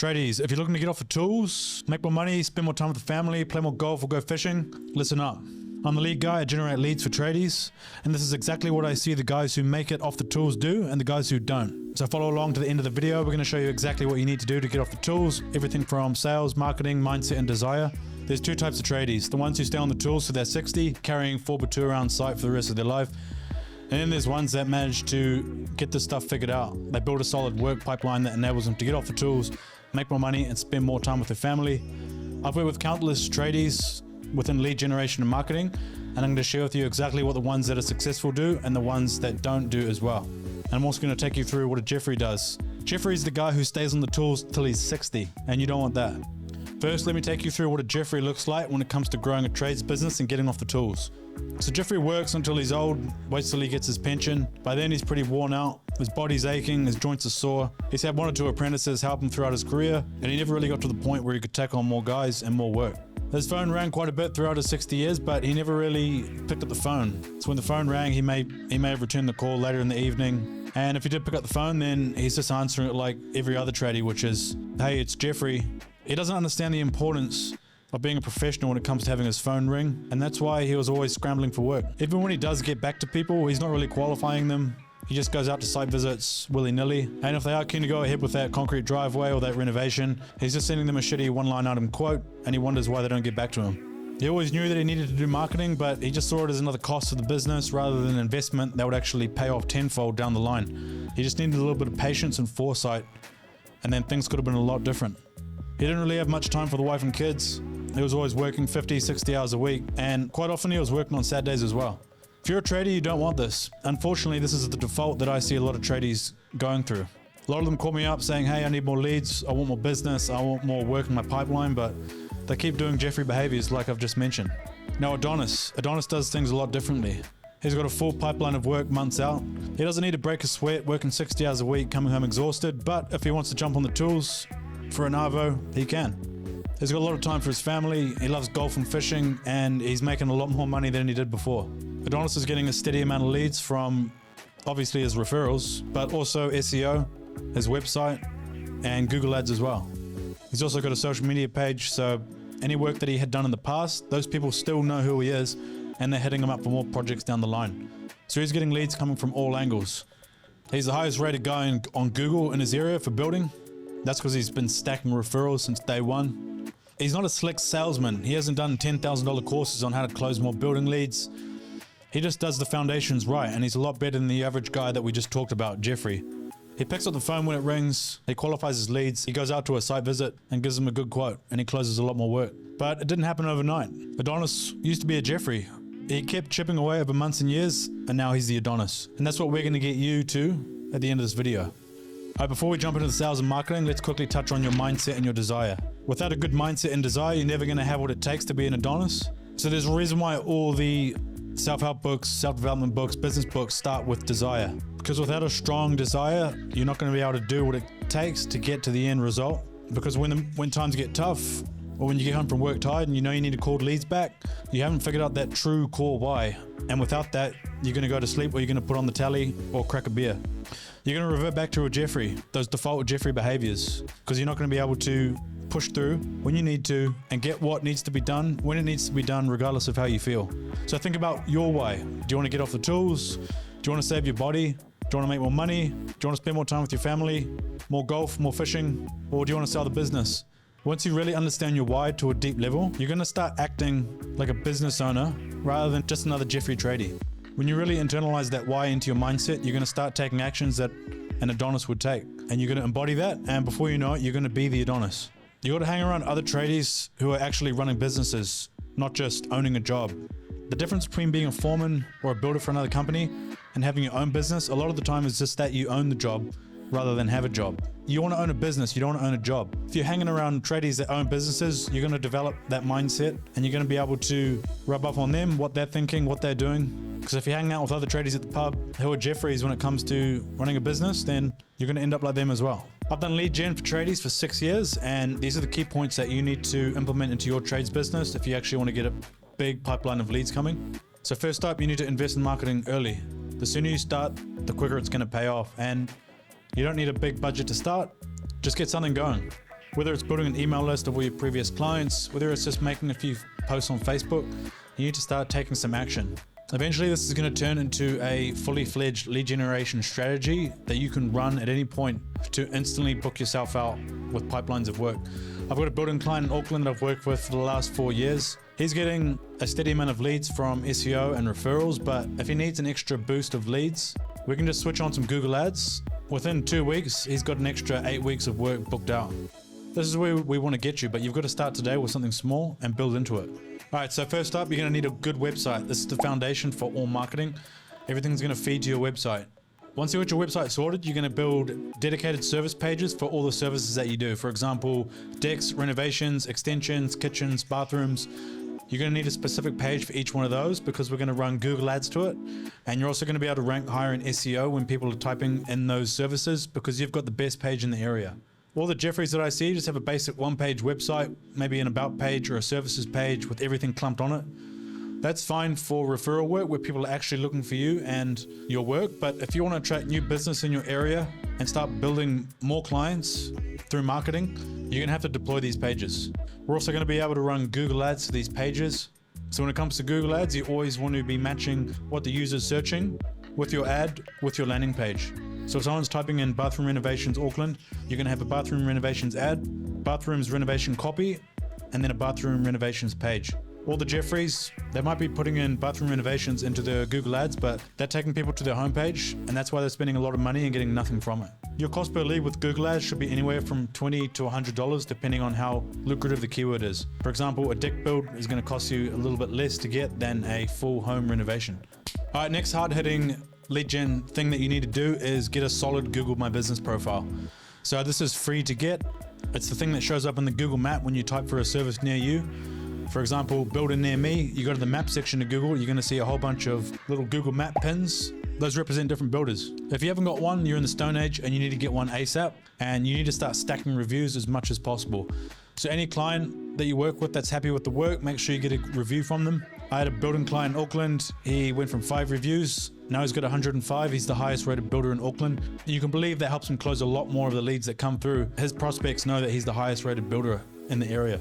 Tradies, if you're looking to get off the tools, make more money, spend more time with the family, play more golf or go fishing, listen up. I'm the lead guy. I generate leads for tradies, and this is exactly what I see the guys who make it off the tools do and the guys who don't. So follow along to the end of the video. We're going to show you exactly what you need to do to get off the tools, everything from sales, marketing, mindset, and desire. There's two types of tradies. The ones who stay on the tools till they're 60, carrying 4x2 around site for the rest of their life. And then there's ones that manage to get this stuff figured out. They build a solid work pipeline that enables them to get off the tools, make more money, and spend more time with their family. I've worked with countless tradies within lead generation and marketing, and I'm going to share with you exactly what the ones that are successful do and the ones that don't do as well. And I'm also going to take you through what a Jeffrey does. Jeffrey's the guy who stays on the tools till he's 60, and you don't want that. First, let me take you through what a Jeffrey looks like when it comes to growing a trades business and getting off the tools. So Jeffrey works until he's old, waits till he gets his pension. By then he's pretty worn out, his body's aching, his joints are sore. He's had 1 or 2 apprentices help him throughout his career, and he never really got to the point where he could take on more guys and more work. His phone rang quite a bit throughout his 60 years, but he never really picked up the phone. So when the phone rang, he may have returned the call later in the evening. And if he did pick up the phone, then he's just answering it like every other tradie, which is, hey, it's Jeffrey. He doesn't understand the importance of being a professional when it comes to having his phone ring, and that's why he was always scrambling for work. Even when he does get back to people, he's not really qualifying them. He just goes out to site visits willy-nilly, and if they are keen to go ahead with that concrete driveway or that renovation, he's just sending them a shitty one-line item quote, and he wonders why they don't get back to him. He always knew that he needed to do marketing, but he just saw it as another cost of the business rather than an investment that would actually pay off tenfold down the line. He just needed a little bit of patience and foresight, and then things could have been a lot different. He didn't really have much time for the wife and kids. He was always working 50, 60 hours a week, and quite often he was working on Saturdays as well. If you're a tradie, you don't want this. Unfortunately, this is the default that I see a lot of tradies going through. A lot of them call me up saying, hey, I need more leads, I want more business, I want more work in my pipeline, but they keep doing Jeffrey behaviors like I've just mentioned. Now Adonis does things a lot differently. He's got a full pipeline of work months out. He doesn't need to break a sweat, working 60 hours a week, coming home exhausted, but if he wants to jump on the tools for an Arvo, he can. He's got a lot of time for his family, he loves golf and fishing, and he's making a lot more money than he did before. Adonis is getting a steady amount of leads from obviously his referrals, but also SEO, his website, and Google Ads as well. He's also got a social media page, so any work that he had done in the past, those people still know who he is, and they're hitting him up for more projects down the line. So he's getting leads coming from all angles. He's the highest rated guy on Google in his area for building. That's because he's been stacking referrals since day one. He's not a slick salesman. He hasn't done $10,000 courses on how to close more building leads. He just does the foundations right, and he's a lot better than the average guy that we just talked about, Jeffrey. He picks up the phone when it rings, he qualifies his leads, he goes out to a site visit and gives them a good quote, and he closes a lot more work. But it didn't happen overnight. Adonis used to be a Jeffrey. He kept chipping away over months and years, and now he's the Adonis. And that's what we're going to get you to at the end of this video. Alright, before we jump into the sales and marketing, let's quickly touch on your mindset and your desire. Without a good mindset and desire, you're never going to have what it takes to be an Adonis. So there's a reason why all the self-help books, self-development books, business books start with desire. Because without a strong desire, you're not going to be able to do what it takes to get to the end result. Because when times get tough, or when you get home from work tired and you know you need to call leads back, you haven't figured out that true core why. And without that, you're going to go to sleep, or you're going to put on the tally or crack a beer. You're going to revert back to a Jeffrey, those default Jeffrey behaviors, because you're not going to be able to push through when you need to and get what needs to be done when it needs to be done, regardless of how you feel. So think about your why. Do you want to get off the tools? Do you want to save your body? Do you want to make more money? Do you want to spend more time with your family? More golf, more fishing? Or do you want to sell the business? Once you really understand your why to a deep level, you're going to start acting like a business owner rather than just another Jeffrey tradie. When you really internalize that why into your mindset, you're going to start taking actions that an Adonis would take. And you're going to embody that, and before you know it, you're going to be the Adonis. You got to hang around other tradies who are actually running businesses, not just owning a job. The difference between being a foreman or a builder for another company and having your own business, a lot of the time is just that you own the job rather than have a job. You want to own a business, you don't want to own a job. If you're hanging around tradies that own businesses, you're going to develop that mindset, and you're going to be able to rub up on them, what they're thinking, what they're doing. Because if you're hanging out with other tradies at the pub who are Jeffreys when it comes to running a business, then you're going to end up like them as well. I've done lead gen for tradies for 6 years, and these are the key points that you need to implement into your trades business if you actually want to get a big pipeline of leads coming. So first up, you need to invest in marketing early. The sooner you start, the quicker it's going to pay off. And you don't need a big budget to start, just get something going. Whether it's building an email list of all your previous clients, whether it's just making a few posts on Facebook, you need to start taking some action. Eventually, this is going to turn into a fully fledged lead generation strategy that you can run at any point to instantly book yourself out with pipelines of work. I've got a building client in Auckland that I've worked with for the last 4 years. He's getting a steady amount of leads from SEO and referrals, but if he needs an extra boost of leads, we can just switch on some Google Ads. Within 2 weeks, he's got an extra 8 weeks of work booked out. This is where we want to get you, but you've got to start today with something small and build into it. All right, so first up, you're going to need a good website. This is the foundation for all marketing. Everything's going to feed to your website. Once you get your website sorted, you're going to build dedicated service pages for all the services that you do. For example, decks, renovations, extensions, kitchens, bathrooms. You're going to need a specific page for each one of those because we're going to run Google Ads to it. And you're also going to be able to rank higher in SEO when people are typing in those services because you've got the best page in the area. All the Jeffreys that I see just have a basic one-page website, maybe an about page or a services page with everything clumped on it. That's fine for referral work where people are actually looking for you and your work. But if you want to attract new business in your area and start building more clients through marketing, you're going to have to deploy these pages. We're also going to be able to run Google Ads to these pages. So when it comes to Google Ads, you always want to be matching what the user's searching with your ad, with your landing page. So if someone's typing in bathroom renovations Auckland, you're going to have a bathroom renovations ad, bathrooms renovation copy, and then a bathroom renovations page. All the Jeffreys, they might be putting in bathroom renovations into their Google Ads, but they're taking people to their homepage, and that's why they're spending a lot of money and getting nothing from it. Your cost per lead with Google Ads should be anywhere from $20 to $100, depending on how lucrative the keyword is. For example, a deck build is going to cost you a little bit less to get than a full home renovation. All right, next hard-hitting lead gen thing that you need to do is get a solid Google My Business profile. So this is free to get. It's the thing that shows up in the Google map when you type for a service near you. For example, builder near me, you go to the map section of Google, you're going to see a whole bunch of little Google map pins. Those represent different builders. If you haven't got one, you're in the Stone Age and you need to get one ASAP, and you need to start stacking reviews as much as possible. So any client that you work with that's happy with the work, make sure you get a review from them. I had a building client in Auckland. He went from 5 reviews. Now he's got 105. He's the highest rated builder in Auckland. You can believe that helps him close a lot more of the leads that come through. His prospects know that he's the highest rated builder in the area.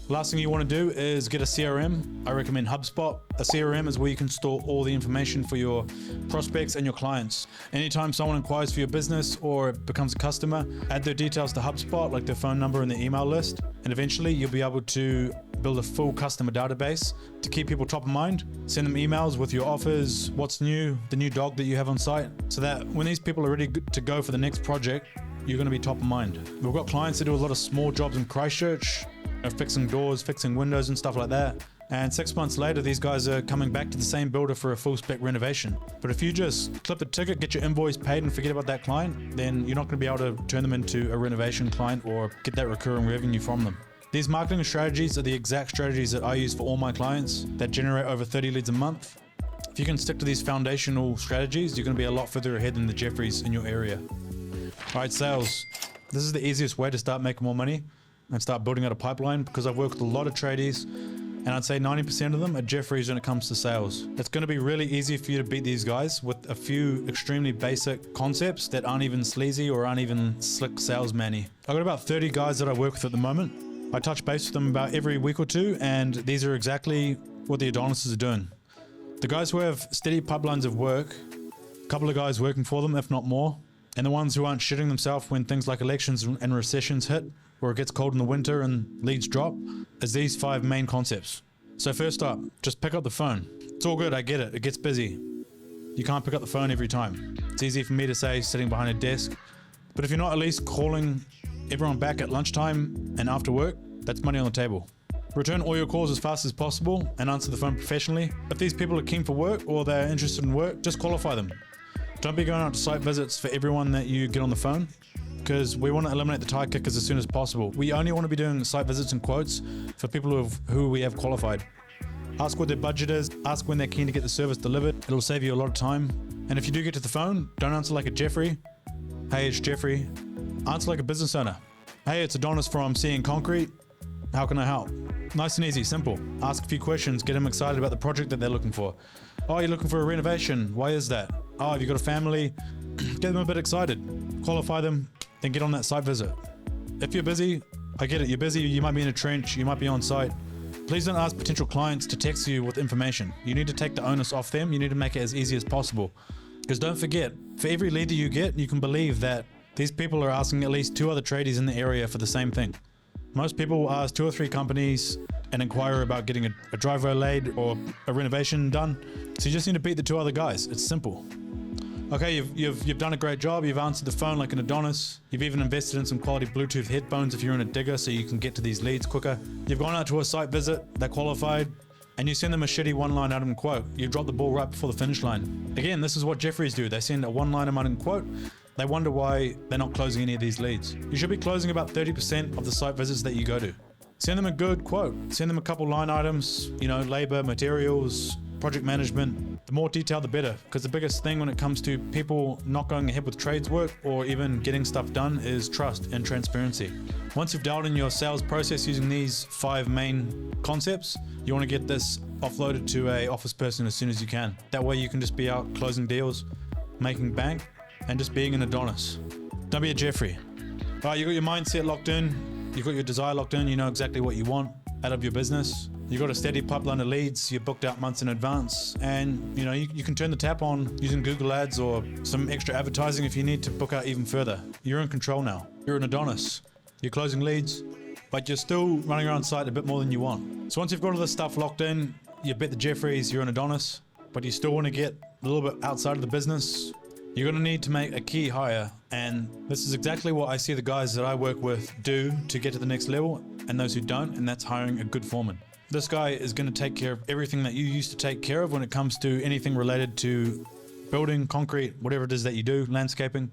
Last thing you want to do is get a CRM. I recommend HubSpot. A CRM is where you can store all the information for your prospects and your clients. Anytime someone inquires for your business or becomes a customer, add their details to HubSpot, like their phone number and their email list. And eventually you'll be able to build a full customer database to keep people top of mind. Send them emails with your offers, what's new, the new dog that you have on site, so that when these people are ready to go for the next project, you're going to be top of mind. We've got clients that do a lot of small jobs in Christchurch, fixing doors, fixing windows and stuff like that. And 6 months later, these guys are coming back to the same builder for a full spec renovation. But if you just clip the ticket, get your invoice paid and forget about that client, then you're not going to be able to turn them into a renovation client or get that recurring revenue from them. These marketing strategies are the exact strategies that I use for all my clients that generate over 30 leads a month. If you can stick to these foundational strategies, you're going to be a lot further ahead than the Jeffreys in your area. All right, sales. This is the easiest way to start making more money and start building out a pipeline, because I've worked with a lot of tradies, and I'd say 90% of them are Jeffreys when it comes to sales. It's going to be really easy for you to beat these guys with a few extremely basic concepts that aren't even sleazy or aren't even slick salesman-y. I've got about 30 guys that I work with at the moment. I touch base with them about every week or two, and these are exactly what the Adonises are doing. The guys who have steady pipelines of work, a couple of guys working for them, if not more, and the ones who aren't shitting themselves when things like elections and recessions hit, or it gets cold in the winter and leads drop, is these 5 main concepts. So first up, just pick up the phone. It's all good, I get it, it gets busy. You can't pick up the phone every time. It's easy for me to say sitting behind a desk, but if you're not at least calling everyone back at lunchtime and after work, that's money on the table. Return all your calls as fast as possible and answer the phone professionally. If these people are keen for work or they're interested in work, just qualify them. Don't be going out to site visits for everyone that you get on the phone, because we want to eliminate the tire kickers as soon as possible. We only want to be doing site visits and quotes for people who we have qualified. Ask what their budget is, ask when they're keen to get the service delivered. It'll save you a lot of time. And if you do get to the phone, don't answer like a Jeffrey. Hey, it's Jeffrey. Answer like a business owner. Hey, it's Adonis from Seeing Concrete. How can I help? Nice and easy, simple. Ask a few questions, get them excited about the project that they're looking for. Oh, you're looking for a renovation. Why is that? Oh, have you got a family? Get them a bit excited. Qualify them, then get on that site visit. If you're busy, I get it, you're busy, you might be in a trench, you might be on site. Please don't ask potential clients to text you with information. You need to take the onus off them. You need to make it as easy as possible. Because don't forget, for every lead that you get, you can believe that these people are asking at least 2 other tradies in the area for the same thing. Most people will ask 2 or 3 companies and inquire about getting a driveway laid or a renovation done. So you just need to beat the 2 other guys. It's simple. Okay, you've done a great job. You've answered the phone like an Adonis. You've even invested in some quality Bluetooth headphones if you're in a digger so you can get to these leads quicker. You've gone out to a site visit, they're qualified, and you send them a shitty one-line item quote. You drop the ball right before the finish line. Again, this is what Jeffries do. They send a one-line item quote. They wonder why they're not closing any of these leads. You should be closing about 30% of the site visits that you go to. Send them a good quote. Send them a couple line items, labor, materials, project management. The more detail, the better. Because the biggest thing when it comes to people not going ahead with trades work or even getting stuff done is trust and transparency. Once you've dialed in your sales process using these 5 main concepts, you want to get this offloaded to a office person as soon as you can. That way you can just be out closing deals, making bank, and just being an Adonis. Don't be a Jeffrey. All right, you got your mindset locked in, you got your desire locked in, you know exactly what you want out of your business. You got a steady pipeline of leads, you're booked out months in advance, and you can turn the tap on using Google Ads or some extra advertising if you need to book out even further. You're in control now. You're an Adonis. You're closing leads, but you're still running around site a bit more than you want. So once you've got all this stuff locked in, you bet the Jeffries, you're an Adonis, but you still want to get a little bit outside of the business, you're going to need to make a key hire, and this is exactly what I see the guys that I work with do to get to the next level, and those who don't, and that's hiring a good foreman. This guy is going to take care of everything that you used to take care of when it comes to anything related to building, concrete, whatever it is that you do, landscaping.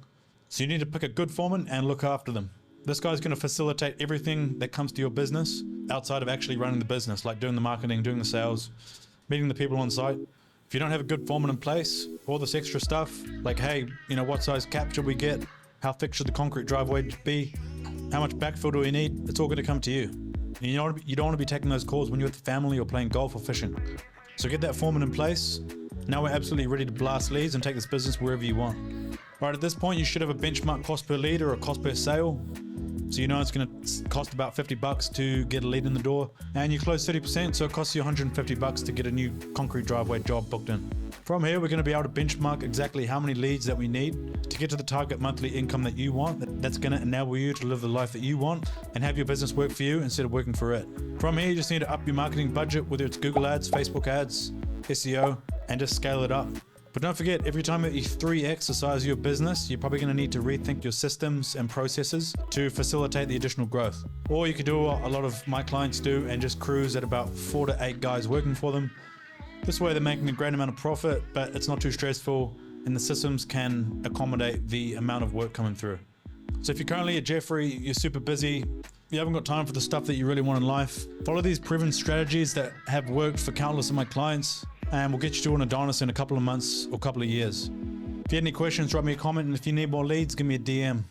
So you need to pick a good foreman and look after them. This guy's going to facilitate everything that comes to your business outside of actually running the business, like doing the marketing, doing the sales, meeting the people on site. If you don't have a good foreman in place, all this extra stuff, like, hey, what size cap should we get? How thick should the concrete driveway be? How much backfill do we need? It's all going to come to you. And you don't want to be taking those calls when you're with the family or playing golf or fishing. So get that foreman in place. Now we're absolutely ready to blast leads and take this business wherever you want. Right, at this point, you should have a benchmark cost per lead or a cost per sale. So it's going to cost about $50 to get a lead in the door, and you close 30%, so it costs you $150 to get a new concrete driveway job booked in. From here, we're going to be able to benchmark exactly how many leads that we need to get to the target monthly income that you want. That's going to enable you to live the life that you want and have your business work for you instead of working for it. From here, you just need to up your marketing budget, whether it's Google Ads, Facebook ads, SEO, and just scale it up. But don't forget, every time that you 3x the size of your business, you're probably going to need to rethink your systems and processes to facilitate the additional growth. Or you could do what a lot of my clients do and just cruise at about 4 to 8 guys working for them. This way they're making a great amount of profit, but it's not too stressful, and the systems can accommodate the amount of work coming through. So if you're currently a Jeffrey, you're super busy, you haven't got time for the stuff that you really want in life, follow these proven strategies that have worked for countless of my clients, and we'll get you to an Adonis in a couple of months or couple of years. If you have any questions, drop me a comment, and if you need more leads, give me a DM.